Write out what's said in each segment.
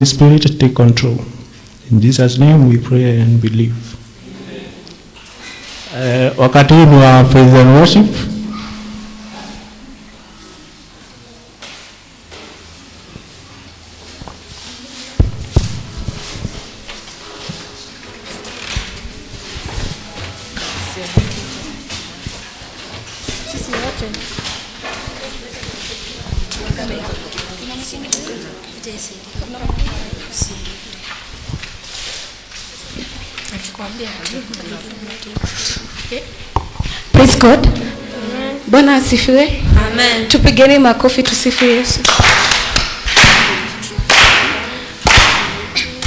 The Spirit take control. In Jesus' name we pray and believe. Wakati huu ni wa praise and worship. Praise God. Bwana asifiwe. Amen. Tupigeni makofi tusifu Yesu.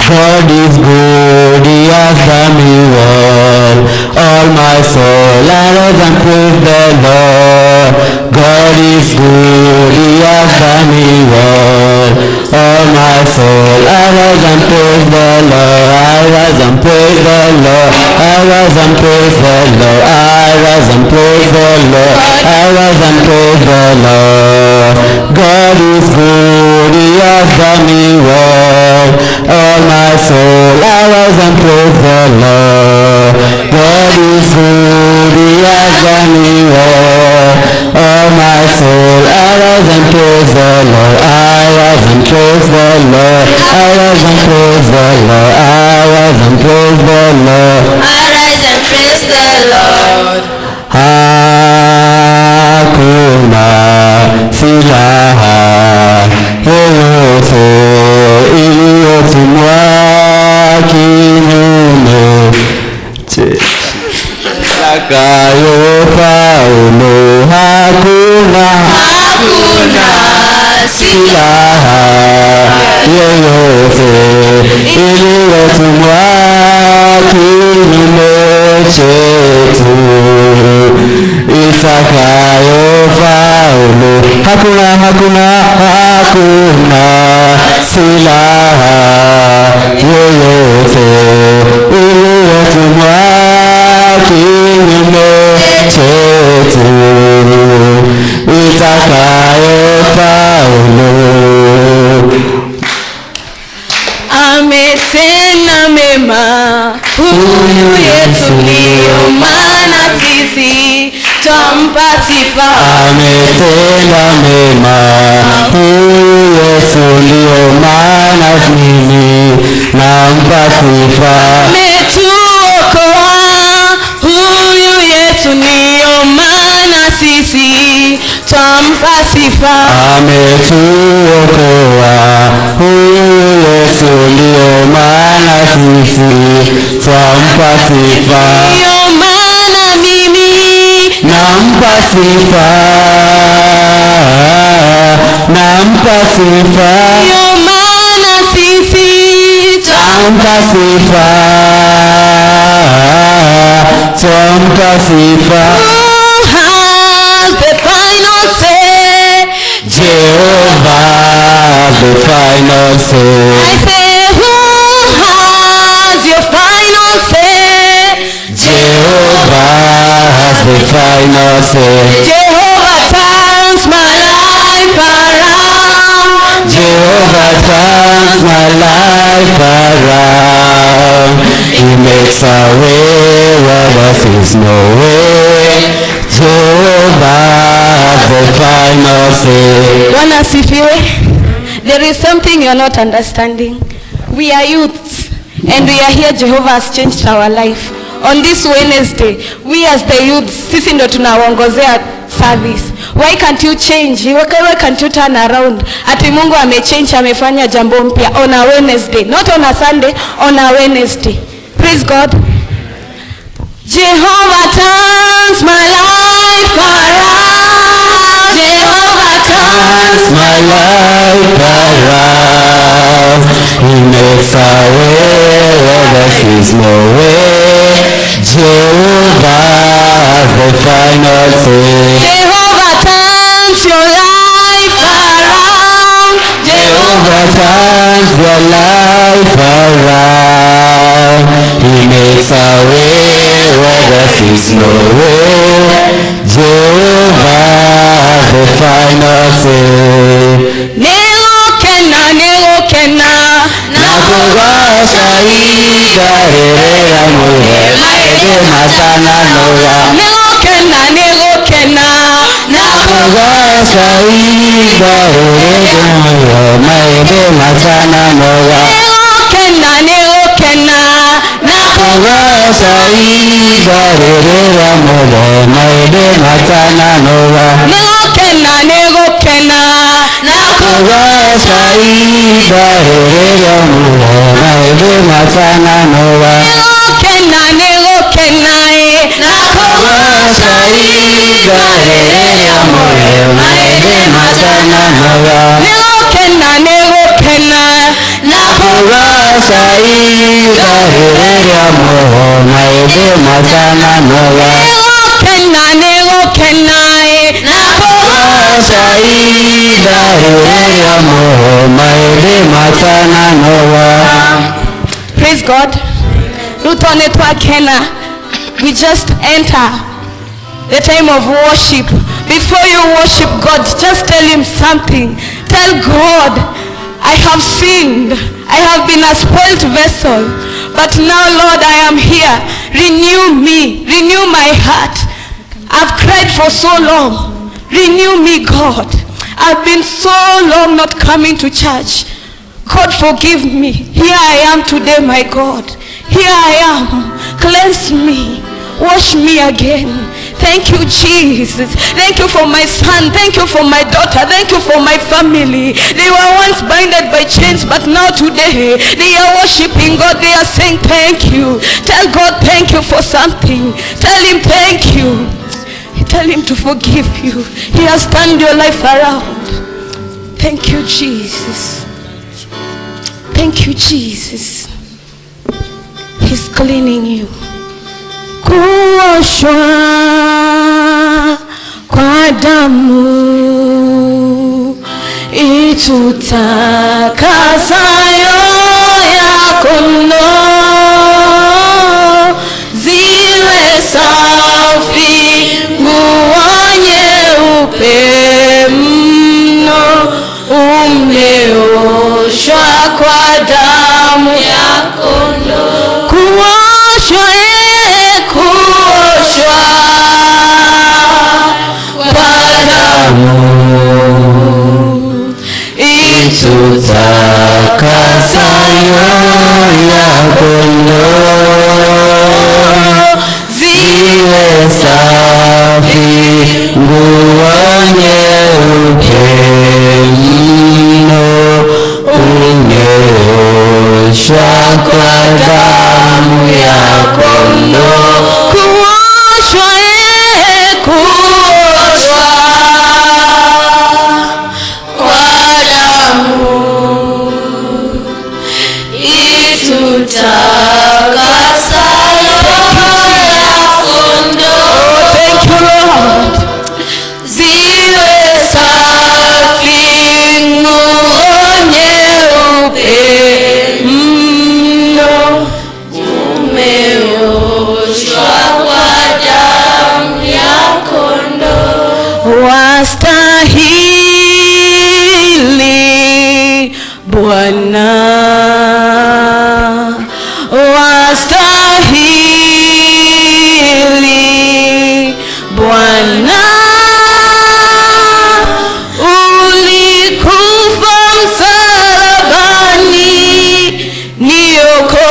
God is good, He has done me well. All my soul, arise and praise the Lord. God is good, He has done me well. All my soul, arise and praise the Lord. Arise and praise the Lord. Arise and praise the Lord. Arise and praise the Lord. Arise and praise the Lord. God is good, He has done me well. All my soul, arise and praise the Lord. God is good, He has done me well. All my soul, arise and praise the Lord. Arise and praise the Lord. Arise and praise the Lord. Arise and praise the Lord. Arise and praise the Lord. Hakuna silaha yoyote iliyotumwa kinyume itakayofaulu. Hakuna silaha yoyote iliyotumwa kinyume chetu itakayofaulu. Hakuna silaha yoyote iliyotumwa kinyume chetu itakayofaulu. Ametenda mema huyu Yesu, ndio maana sisi twampa sifa. Ametenda mema huyu Yesu, ndio maana mimi nampa sifa. Ametuokoa huyu Yesu, ndio maana sisi twampa sifa. Ametuokoa huyu Yesu, ndio maana sisi twampa sifa. Ndio maana mimi nampa sifa. ndio maana sisi twampa sifa. Who has the final say? Jehovah the final say. I say, who has your final say? Jehovah has the final say. Jehovah turns my life around. Jehovah turns my life around. He makes a way where there seems no way. Jehovah has the final say. Bwana asifiwe. There is something you're not understanding. We are youths and we are here. Jehovah has changed our life. On this Wednesday, we as the youths, sisi ndo tunaongozea service. Why can't you change? Why can't you turn around? Ati Mungu amechange, amefanya jambo mpya on a Wednesday, not on a Sunday, on a Wednesday. Praise God. Jehovah turns my life around. Jehovah turns my life around. He makes a way where there seems no way. Jehovah has the final say. Jehovah turns your life around. Jehovah turns your life around. He makes a way where there seems no way. Jehovah has the final say. Neo kena igarerera muhe maede masana noga negokena negokena nakugosa igarerera muhe maede masana noga negokena negokena nakugosa igarerera muhe maede masana noga negokena negokena nakugosa igarerera muhe maede masana noga negokena negokena nakugosa igarerera muhe maede masana noga negokena negokena nakugosa igarerera muhe maede masana noga negokena negokena nakugosa igarerera muhe maede masana noga. Praise God. Rutone twakena. We just enter the time of worship. Before you worship God, just tell him something. Tell God, I have sinned. I have been a spoiled vessel. But now, Lord, I am here. Renew me. Renew my heart. I've cried for so long. Renew me, God. I've been so long not coming to church. God, forgive me. Here I am today, my God. Here I am. Cleanse me. Wash me again. Thank you, Jesus. Thank you for my son. Thank you for my daughter. Thank you for my family. They were once binded by chains, but now today they are worshiping God. They are saying thank you. Tell God thank you for something. Tell him thank you. Tell him to forgive you. He has turned your life around. Thank you, Jesus. Thank you, Jesus. He's cleaning you. Kuoshwa kwa damu itutakasayo ya kondoo, ziwe safi nguo nyeupe mno, umeoshwa kwa damu ya kondoo. Kuoshwa kuoshwa kwa damu itutakasayo ya kondoo, ziwe safi nguo nyeupe mno, umeoshwa kwa damu ya kondoo. kuoshwa kuoshwa kwa damu itutakasayo ya kondoo, thank you Lord, ziwe safi nguo nyeupe mno, umeoshwa kwa damu ya kondoo. wastahili Bwana, wastahili Bwana, ulikufa msalabani niokolewe,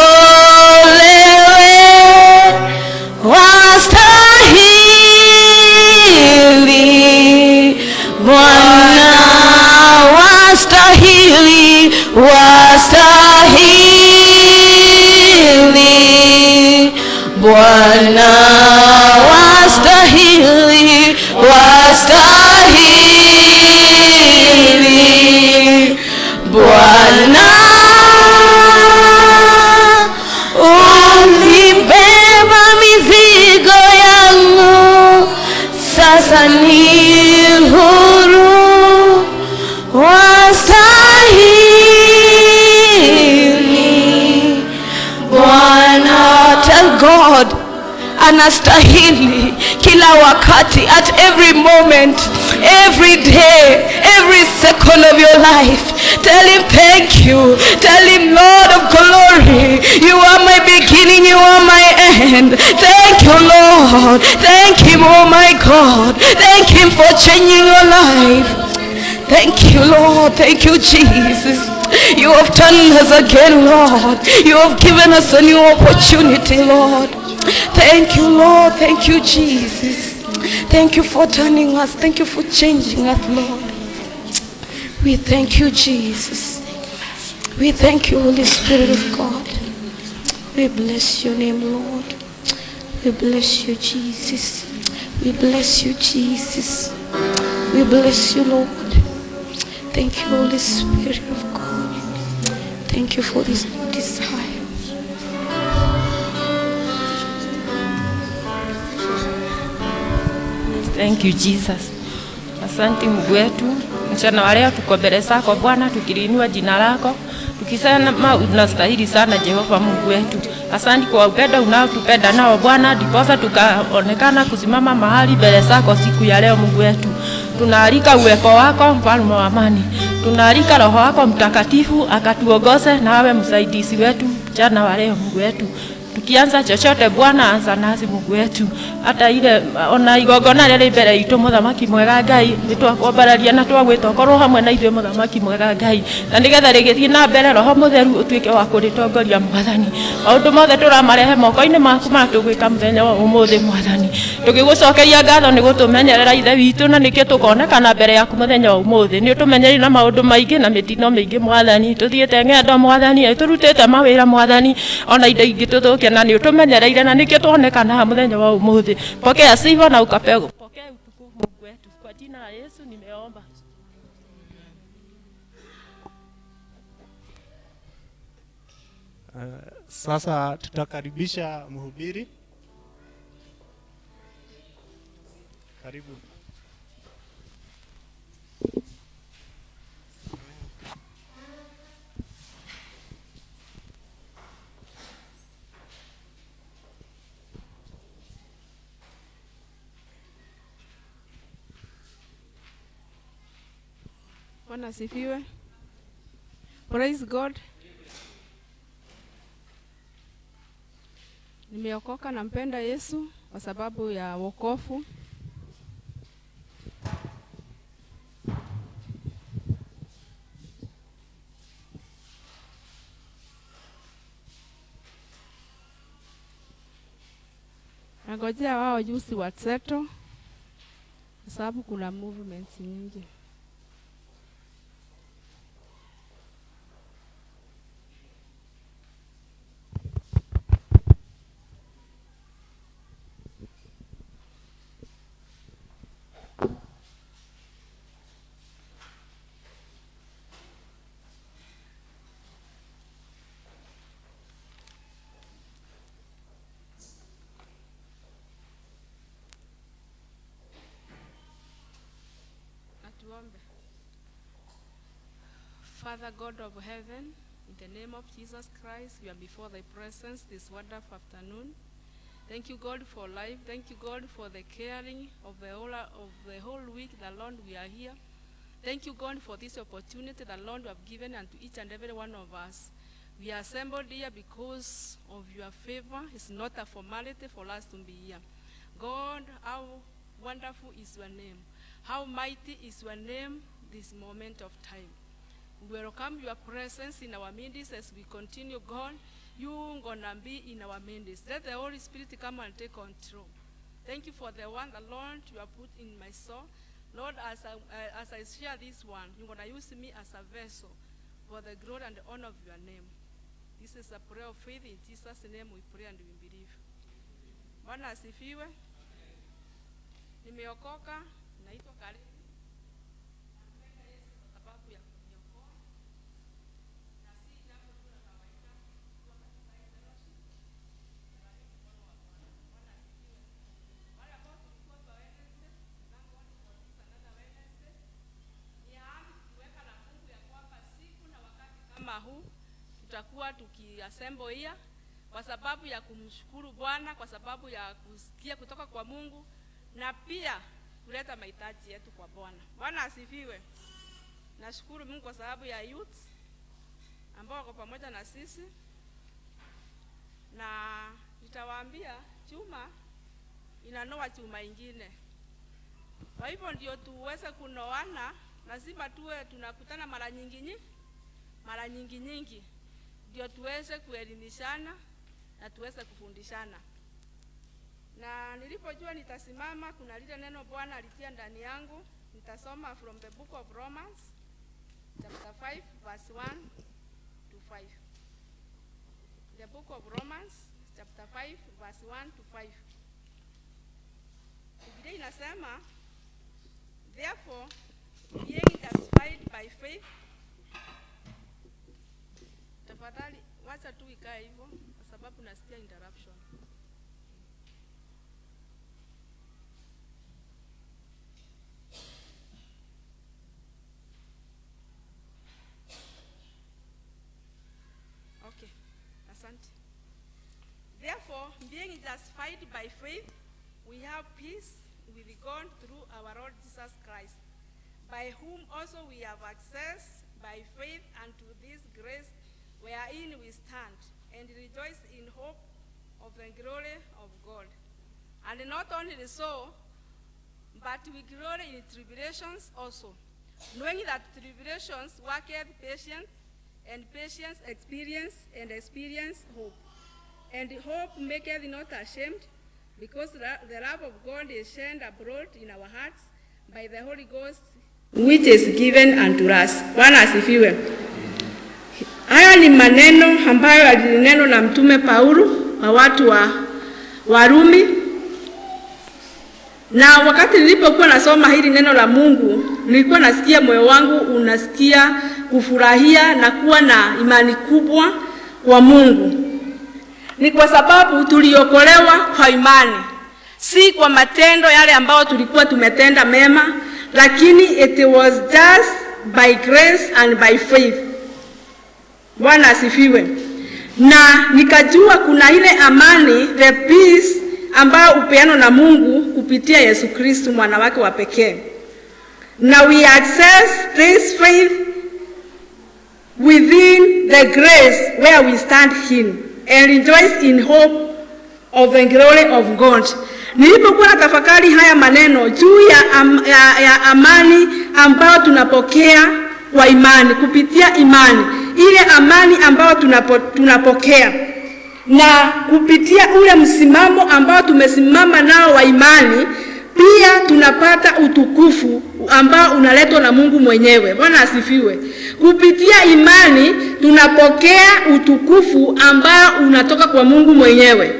wastahili Bwana, wastahili, wastahili Bwana, wastahili, wastahili Bwana, ulibeba mizigo yangu, sasa ni huru, wastahili Bwana. Tell God anastahili kila wakati, at every moment, every day, every second of your life. Tell him thank you. Tell him, Lord of glory, God. Thank him, oh my God. Thank him for changing your life. Thank you, Lord. Thank you, Jesus. You have turned us again, Lord. You have given us a new opportunity, Lord. Thank you, Lord. Thank you, Jesus. Thank you for turning us. Thank you for changing us, Lord. We thank you, Jesus. We thank you, Holy Spirit of God. We bless your name, Lord. We bless you, Jesus. We bless you, Jesus. We bless you, Lord. Thank you, Holy Spirit of God. Thank you for this desire. Thank you, Jesus. Asante Mungu wetu. Mchana wa leo tuko mbele zako Bwana, tukiliinua jina lako, tukisema unastahili sana Jehova Mungu wetu. Asante kwa upendo unaotupenda nao Bwana, ndiposa tukaonekana kusimama mahali mbele zako siku ya leo Mungu wetu. Tunaalika uwepo wako mfalme wa amani. Tunaalika Roho wako Mtakatifu akatuongoze na awe msaidizi wetu mchana wa leo Mungu wetu. Tukianza chochote Bwana, anza nasi Mungu wetu. Hata ile ona igongona rĩrĩ mbere itũ Mũthamaki mwega Ngai, nĩtwakwambararia na twagwĩtwo korwo hamwe na ithuĩ Mũthamaki mwega Ngai, na nĩgetha rĩgĩthiĩ na mbere Roho Mũtheru ũtuĩke wa kũrĩtongoria Mwathani. Maũndũ mothe tũramarehe moko-inĩ maku matũgwĩka mũthenya wa ũmũthĩ Mwathani. Tũgĩgũcokeria ngatho nĩ gũtũmenyerera ithe witũ, na nĩkĩo tũkonekana mbere yaku mũthenya wa ũmũthĩ. Nĩ ũtũmenyerie na maũndũ maingĩ na mĩtino mĩingĩ Mwathani. Tũthiĩte ng'endo Mwathani, tũrutĩte mawĩra Mwathani, ona indo ingĩ tũthũkia, na nĩ ũtũmenyereire na nĩkĩo tuonekana mũthenya wa ũmũthĩ. Pokea sifa na pokea utukufu Mungu wetu. Kwa jina la Yesu nimeomba. Sasa tutakaribisha mhubiri. Karibu. Bwana asifiwe. Praise God. Nimeokoka na mpenda Yesu kwa sababu ya wokovu. Nangojea wao juzi watseto kwa sababu kuna movements nyingi. Father God of heaven, in the name of Jesus Christ, we are before thy presence this wonderful afternoon. Thank you, God, for life. Thank you, God, for the caring of the whole week, the Lord, we are here. Thank you, God, for this opportunity the Lord you have given unto each and every one of us. We are assembled here because of your favor. It's not a formality for us to be here. God, how wonderful is your name. How mighty is your name this moment of time. We welcome your presence in our midst as we continue, God. You're gonna be in our midst. Let the Holy Spirit come and take control. Thank you for the one, the Lord, you have put in my soul. Lord, as I share this one, you're gonna use me as a vessel for the glory and the honor of your name. This is a prayer of faith. In Jesus' name we pray and we believe. Bwana asifiwe. Nimeokoka, naitwa Karibu. Huu tutakuwa tukiassemble here kwa sababu ya kumshukuru Bwana, kwa sababu ya kusikia kutoka kwa Mungu na pia kuleta mahitaji yetu kwa Bwana. Bwana asifiwe. Nashukuru Mungu kwa sababu ya youth ambao wako pamoja na sisi, na nitawaambia Juma inanoa chuma ingine. Kwa hivyo ndio tuweze kunoana, lazima tuwe tunakutana mara nyingi ndio tuweze kuelimishana na tuweze kufundishana. Na nilipojua nitasimama, kuna lile neno Bwana alitia ndani yangu. Nitasoma from the book of Romans chapter 5 verse 1 to 5. The book of Romans chapter 5 verse 1 to 5. Biblia inasema, therefore being justified by faith. Tafadhali wacha tu ikae hivyo kwa sababu nasikia interruption. Okay, asante. Therefore, being justified by faith, we have peace with God through our Lord Jesus Christ, by whom also we have access by faith unto this grace wherein we stand, and rejoice in hope of the glory of God. And not only so, but we glory in tribulations also, knowing that tribulations worketh patience, and patience experience, and experience hope. And hope maketh not ashamed, because the love of God is shed abroad in our hearts by the Holy Ghost, which is given unto us. Bwana asifiwe. Haya ni maneno ambayo yalinenwa na mtume Paulo wa watu wa Warumi. Na wakati nilipokuwa nasoma hili neno la Mungu, nilikuwa nasikia moyo wangu unasikia kufurahia na kuwa na imani kubwa kwa Mungu. Ni kwa sababu tuliokolewa kwa imani, si kwa matendo yale ambayo tulikuwa tumetenda mema, lakini it was just by grace and by faith. Bwana asifiwe. Na nikajua kuna ile amani, the peace ambayo upeano na Mungu kupitia Yesu Kristo mwana wake wa pekee. Now we access this faith within the grace where we stand in and rejoice in hope of the glory of God. Nilipokuwa natafakari haya maneno juu ya amani ambayo tunapokea kwa imani, kupitia imani, ile amani ambayo tunapokea, na kupitia ule msimamo ambao tumesimama nao wa imani, pia tunapata utukufu ambao unaletwa na Mungu mwenyewe. Bwana asifiwe. Kupitia imani tunapokea utukufu ambao unatoka kwa Mungu mwenyewe.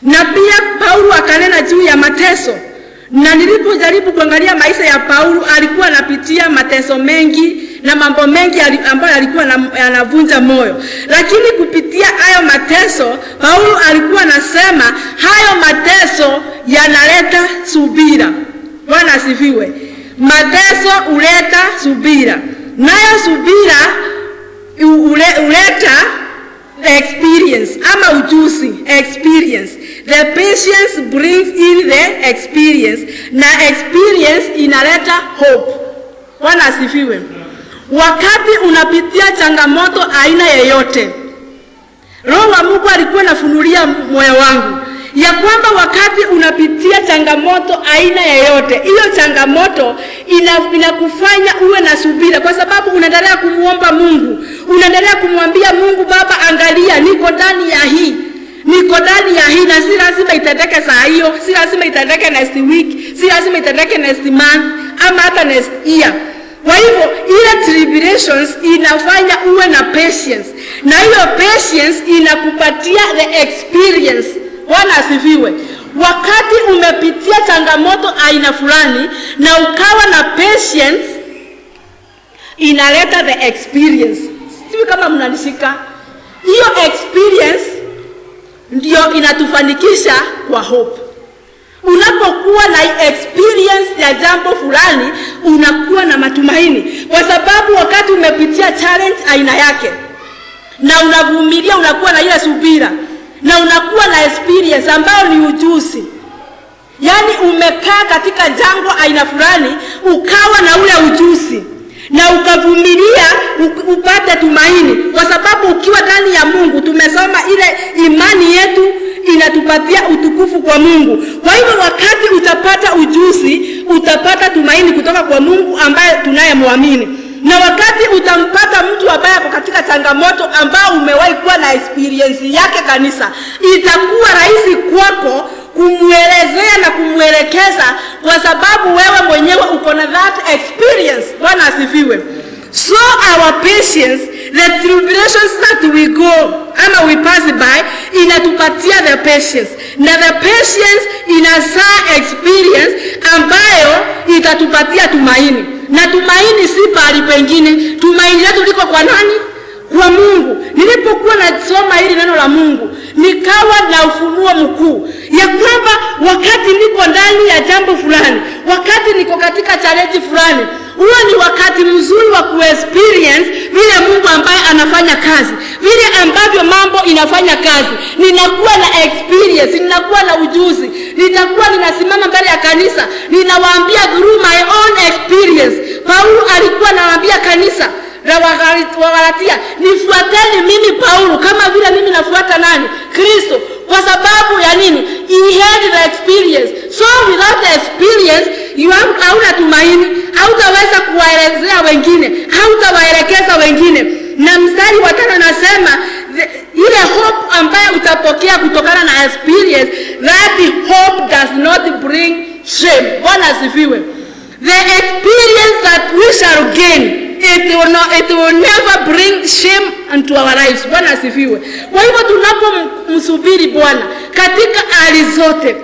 Na pia Paulo akanena juu ya mateso. Na nilipojaribu kuangalia maisha ya Paulo, alikuwa anapitia mateso mengi na mambo mengi ambayo alikuwa yanavunja moyo. Lakini kupitia hayo mateso, Paulo alikuwa anasema hayo mateso yanaleta subira. Bwana asifiwe. Mateso huleta subira. Nayo subira huleta experience ama ujuzi, experience. The patience brings in the experience, na experience inaleta hope. Bwana asifiwe. Wakati unapitia changamoto aina yeyote, Roho wa Mungu alikuwa anafunulia moyo wangu ya kwamba wakati unapitia changamoto aina yeyote, hiyo changamoto inakufanya uwe na subira, kwa sababu unaendelea kumuomba Mungu, unaendelea kumwambia Mungu, Baba angalia, niko ndani ya hii, na si lazima itendeke saa hiyo, si lazima itendeke next week, si lazima itendeke next month ama hata next year. Kwa hivyo ile tribulations inafanya uwe na patience, na hiyo patience inakupatia the experience. Bwana asifiwe. Wakati umepitia changamoto aina fulani na ukawa na patience, inaleta the experience. Sio kama mnanishika. Hiyo experience ndio inatufanikisha kwa hope. Unapokuwa na experience ya jambo fulani, unakuwa na matumaini, kwa sababu wakati umepitia challenge aina yake na unavumilia, unakuwa na ile subira, na unakuwa na experience ambayo ni ujuzi. Yaani umekaa katika jambo aina fulani, ukawa na ule ujuzi na ukavumilia, upate tumaini, kwa sababu ukiwa ndani ya Mungu, tumesoma ile imani yetu inatupatia utukufu kwa Mungu. Kwa hivyo wakati utapata ujuzi, utapata tumaini kutoka kwa Mungu ambaye tunayemwamini. Na wakati utampata mtu ambaye ako katika changamoto ambao umewahi kuwa na experience yake kanisa, itakuwa rahisi kwako kumwelezea na kumwelekeza kwa sababu wewe mwenyewe uko na that experience. Bwana asifiwe. So our patience, the tribulations that we go ama we pass by, inatupatia the patience. Na the patience inazaa experience ambayo itatupatia tumaini. Na tumaini si pahali pengine. Tumaini letu liko kwa nani? Kwa Mungu. Nilipokuwa nasoma hili neno la Mungu, nikawa na ufunuo mkuu ya kwamba wakati niko ndani ya jambo fulani, wakati niko katika challenge fulani, huo ni wakati mzuri wa kuexperience vile Mungu ambaye anafanya kazi, vile ambavyo mambo inafanya kazi. Ninakuwa na experience, ninakuwa na ujuzi, nitakuwa ninasimama mbele ya kanisa, ninawaambia through my own experience. Paulo alikuwa anawaambia kanisa la Wagalatia, nifuateni mimi Paulo kama vile mimi nafuata nani? Kristo. Kwa sababu ya nini? He had the experience. So without the experience, hauna tumaini, hautaweza kuwaelezea wengine, hautawaelekeza wengine. Na mstari wa 5 nasema ile hope ambayo utapokea kutokana na experience, that hope does not bring shame. Bwana asifiwe. The experience that we shall gain, it will never bring shame unto our lives. Bwana asifiwe. Kwa hivyo tunapomsubiri Bwana katika hali zote,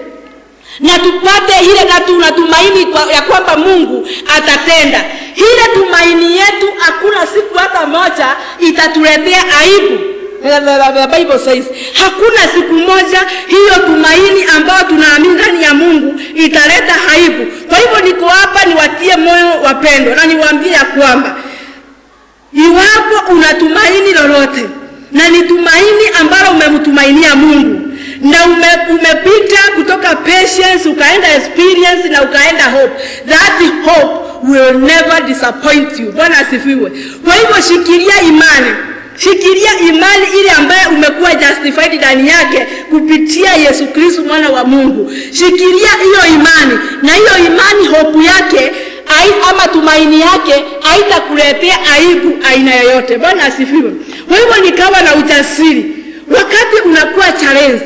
na tupate ile na tunatumaini ya kwamba Mungu atatenda, ile tumaini yetu hakuna siku hata moja itatuletea aibu. The Bible says hakuna siku moja hiyo tumaini ambayo tunaamini ndani ya Mungu italeta aibu. Kwa hivyo niko hapa niwatie moyo wapendwa, na niwaambie ya kwamba iwapo unatumaini lolote, na ni tumaini ambalo umemtumainia Mungu, na umepita kutoka patience ukaenda experience na ukaenda hope, that hope will never disappoint you. Bwana asifiwe. Kwa hivyo shikilia imani. Shikilia imani ile ambaye umekuwa justified ndani yake kupitia Yesu Kristo mwana wa Mungu. Shikilia hiyo imani, na hiyo imani hope yake ama tumaini yake haitakuletea aibu aina yoyote. Bwana asifiwe. Kwa hivyo nikawa na ujasiri wakati unakuwa challenge.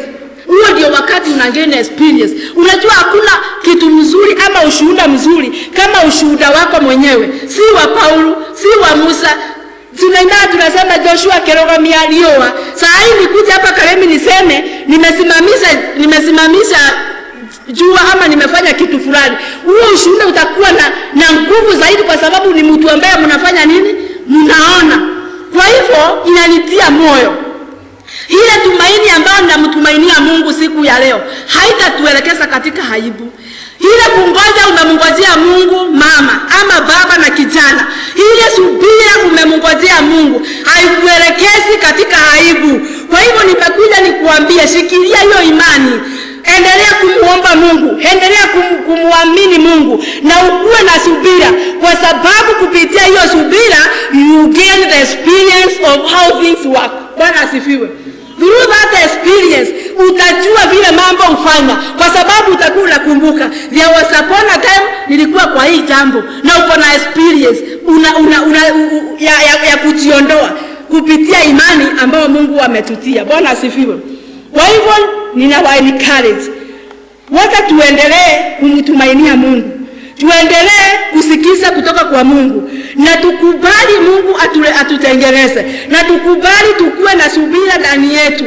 Huo ndio wakati unagain experience. Unajua hakuna kitu mzuri ama ushuhuda mzuri kama ushuhuda wako mwenyewe, si wa Paulo, si wa Musa. Tunasema Joshua kerogamia lioa. Saa hii nikuja hapa Karemi niseme nimesimamisha jua ama nimefanya kitu fulani. Huo ushuhuda utakuwa na nguvu zaidi kwa sababu ni mtu ambaye mnafanya nini? Mnaona. Kwa hivyo inanitia moyo. Ile tumaini ambayo ninamtumainia Mungu siku ya leo haitatuelekeza katika aibu. Ile kungoja umemngojea Mungu mama ama baba na kijana, ile subira umemngojea Mungu haikuelekezi katika aibu. Kwa hivyo nimekuja nikuambia, shikilia hiyo imani, endelea kumuomba Mungu, endelea kumuamini Mungu, na ukuwe na subira, kwa sababu kupitia hiyo subira you gain the experience of how things work. Bwana asifiwe. Through that experience utajua vile mambo ufanya, kwa sababu utakuwa unakumbuka there was upon a time nilikuwa kwa hii jambo, na uko na experience ya kujiondoa kupitia imani ambayo Mungu ametutia. Bwana asifiwe. Kwa hivyo ninawa encourage, wacha tuendelee kumtumainia Mungu, tuendelee kusikiza kutoka kwa Mungu, na tukubali Mungu atutengeneze, na tukubali tukuwe na subira ndani yetu.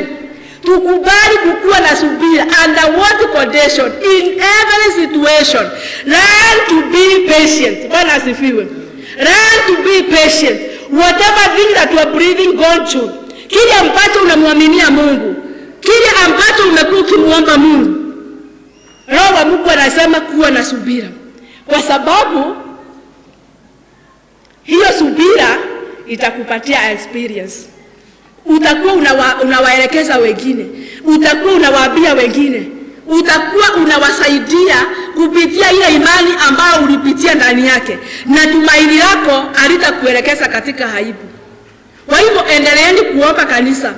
Tukubali kukuwa na subira under what condition, in every situation. Learn to be patient. Bwana asifiwe. Learn to be patient. Whatever thing that you are breathing God through, kile ambacho unamwaminia Mungu, kile ambacho umekuwa ukimuomba Mungu, Roho wa Mungu anasema kuwa na subira, kwa sababu hiyo subira itakupatia experience. Utakuwa unawaelekeza wengine, utakuwa unawaambia wengine, utakuwa unawasaidia kupitia ile imani ambayo ulipitia ndani yake, na tumaini lako halitakuelekeza katika aibu. Kwa hivyo endeleeni kuomba kanisa,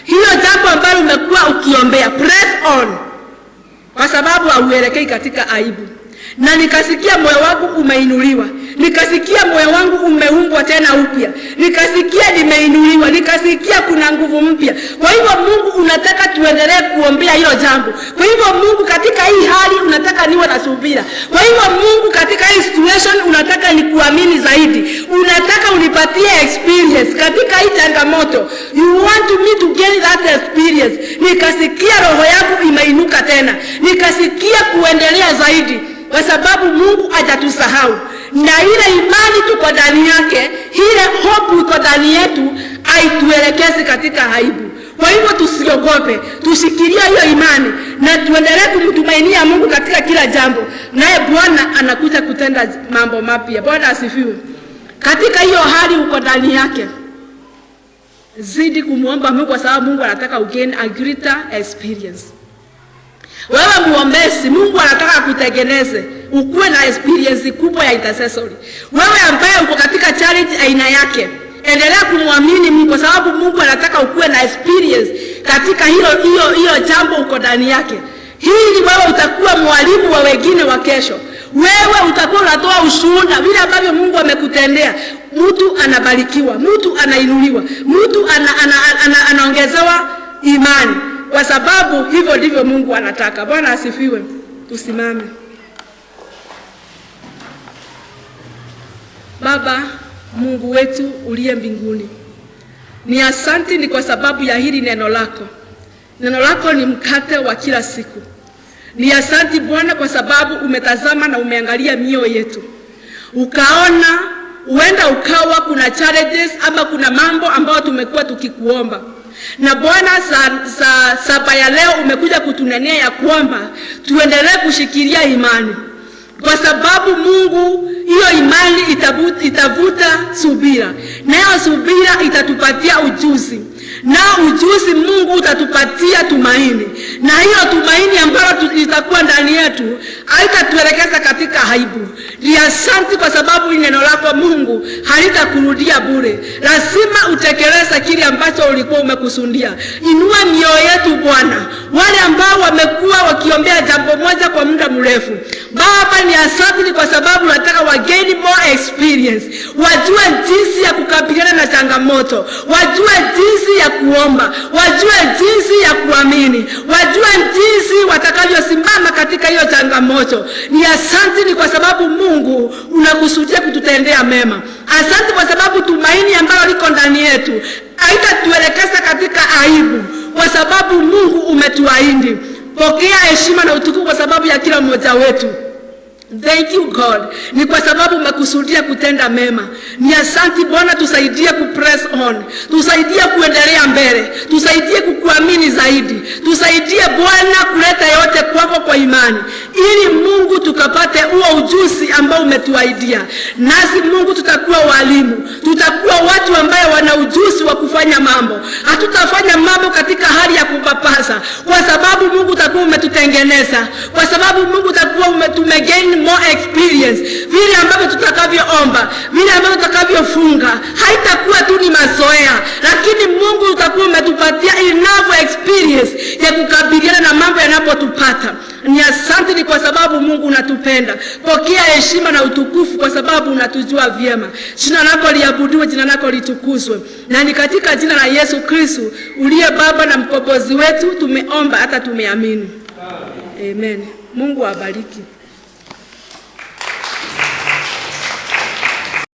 Hiyo jambo ambalo umekuwa ukiombea, press on, kwa sababu hauelekei katika aibu. Na nikasikia moyo wangu umeinuliwa, nikasikia moyo wangu umeumbwa tena upya, nikasikia nimeinuliwa, nikasikia kuna nguvu mpya. Kwa hivyo Mungu unataka tuendelee kuombea hilo jambo. Kwa hivyo Mungu katika hii hali unataka niwe na subira. Kwa hivyo Mungu katika hii situation unataka nikuamini zaidi, unataka unipatie experience katika hii changamoto. You want me to gain that experience. Nikasikia roho yangu imeinuka tena, nikasikia kuendelea zaidi, kwa sababu Mungu hajatusahau. Na ile imani tuko ndani yake, ile hope iko ndani yetu, haituelekezi katika aibu. Kwa hivyo tusiogope, tushikilie hiyo imani na tuendelee kumtumainia Mungu katika kila jambo. Naye Bwana anakuja kutenda mambo mapya. Bwana asifiwe. Katika hiyo hali uko ndani yake, zidi kumuomba Mungu, kwa sababu Mungu anataka ugain a greater experience. Wewe muombezi, Mungu anataka kutengeneze ukuwe na experience kubwa ya intercessory. Wewe ambaye uko katika challenge aina yake, endelea kumwamini Mungu, kwa sababu Mungu anataka ukuwe na experience katika hiyo jambo uko ndani yake. Hili wewe utakuwa mwalimu wa wengine wa kesho. Wewe utakuwa unatoa ushuhuda vile ambavyo Mungu amekutendea. Mtu anabarikiwa, mtu anainuliwa, mtu anaongezewa imani, kwa sababu hivyo ndivyo Mungu anataka. Bwana asifiwe. Tusimame. Baba Mungu wetu uliye mbinguni, ni asante ni kwa sababu ya hili neno lako. Neno lako ni mkate wa kila siku. Ni asante Bwana kwa sababu umetazama na umeangalia mioyo yetu, ukaona huenda ukawa kuna challenges ama kuna mambo ambayo tumekuwa tukikuomba. Na Bwana saba ya leo umekuja kutunenea ya kwamba tuendelee kushikilia imani, kwa sababu Mungu hiyo imani itavuta subira, na hiyo subira itatupatia ujuzi, na ujuzi Mungu utatupatia tumaini, na hiyo tumaini ambalo litakuwa ndani yetu haitatuelekeza katika aibu. Ni asante kwa sababu neno lako Mungu halitakurudia bure. Lazima utekeleze kile ambacho ulikuwa umekusudia. Inua mioyo yetu Bwana, wale ambao wamekuwa wakiombea jambo moja kwa muda mrefu. Baba ni asante kwa sababu nataka wagain more experience, wajue jinsi ya kukabiliana na changamoto, wajue jinsi ya kuomba, wajue jinsi ya kuamini, wajue jinsi watakavyosimama katika hiyo changamoto. Ni asante kwa sababu Mungu unakusudia kututendea mema. Asante kwa sababu tumaini ambalo liko ndani yetu haitatuelekeza katika aibu, kwa sababu Mungu umetuahidi. Pokea heshima na utukufu kwa sababu ya kila mmoja wetu. Thank you God. Ni kwa sababu umekusudia kutenda mema. Ni asante Bwana, tusaidie kupress on, tusaidie kuendelea mbele, tusaidie kukuamini zaidi, tusaidie Bwana kuleta yote kwako kwa imani, ili Mungu tukapate huo ujuzi ambao umetuahidia. Nasi Mungu tutakuwa walimu, tutakuwa watu ambao wana ujuzi wa kufanya mambo. Hatutafanya mambo katika hali ya kupapasa, kwa sababu Mungu utakuwa umetutengeneza, kwa sababu Mungu utakuwa umetumegain more experience. Vile ambavyo tutakavyoomba, vile ambavyo tutakavyofunga, haitakuwa tu ni mazoea, lakini Mungu utakuwa umetupatia enough experience ya kukabiliana na mambo yanapotupata. Ni asante ni kwa sababu Mungu unatupenda. Pokea heshima na utukufu kwa sababu unatujua vyema. Jina lako liabudiwe, jina lako litukuzwe. Na ni katika jina la Yesu Kristo uliye Baba na mkombozi wetu tumeomba hata tumeamini. Amen. Mungu awabariki.